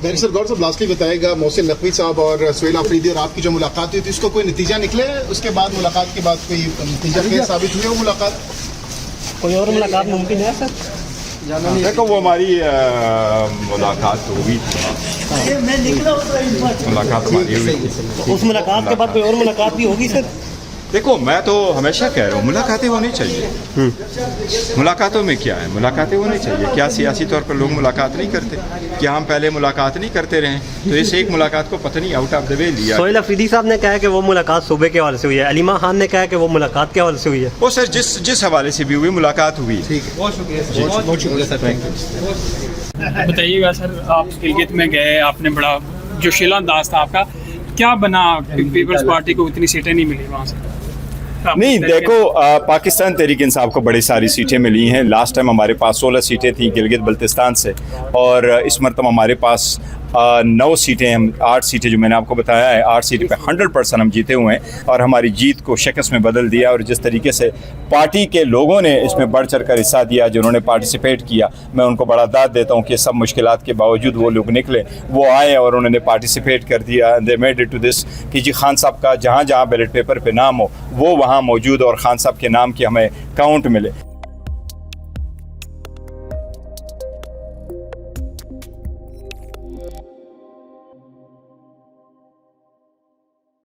Barrister गौर साहब lastly बताएगा, मोहसिन नकवी साहब और सुहेल आफरीदी और आपकी जो मुलाकात हुई थी उसको कोई नतीजा निकले? उसके बाद मुलाकात के बाद कोई नतीजा क्या साबित हुई वो मुलाकात? कोई और मुलाकात मुमकिन है सर? देखो वो हमारी मुलाकात तो हुई थी, मुलाकात हमारी हुई थी। उस मुलाकात के बाद कोई और मुलाकात भी होगी सर? देखो मैं तो हमेशा कह रहा हूँ मुलाकातें होनी चाहिए। मुलाकातों में क्या है, मुलाकातें होनी चाहिए। क्या सियासी तौर पर लोग मुलाकात नहीं करते? क्या हम पहले मुलाकात नहीं करते रहे? तो इस एक मुलाकात को पता नहीं आउट ऑफ द वे लिया। सोहेल अफरीदी साहब ने कहा कि वो मुलाकात सूबे के हवाले से हुई है, अलीमा खान ने कहा कि वो मुलाकात के हवाले से हुई है। वो सर जिस हवाले से भी हुई मुलाकात हुई। ठीक है, बहुत शुक्रिया सर, थैंक यू। बताइएगा सर, आप गिलगित में गए, आपने बड़ा जो शिलान्यास था आपका, क्या बना? पीपल्स पार्टी को इतनी सीटें नहीं मिली वहाँ से। नहीं देखो, पाकिस्तान तहरीक इंसाफ को बड़ी सारी सीटें मिली हैं। लास्ट टाइम हमारे पास 16 सीटें थी गिलगित बल्तिस्तान से, और इस मरतबा हमारे पास 9 सीटें, हम 8 सीटें जो मैंने आपको बताया है, 8 सीटें पे 100% हम जीते हुए हैं और हमारी जीत को शिकस्त में बदल दिया। और जिस तरीके से पार्टी के लोगों ने इसमें बढ़ चढ़ कर हिस्सा दिया, जिन्होंने पार्टिसिपेट किया, मैं उनको बड़ा दाद देता हूँ कि सब मुश्किलात के बावजूद वो लोग निकले, वो आए और उन्होंने पार्टिसिपेट कर दिया। They made it to this कि जी खान साहब का जहाँ जहाँ बैलेट पेपर पे नाम हो वो वहाँ मौजूद और खान साहब के नाम की हमें काउंट मिले।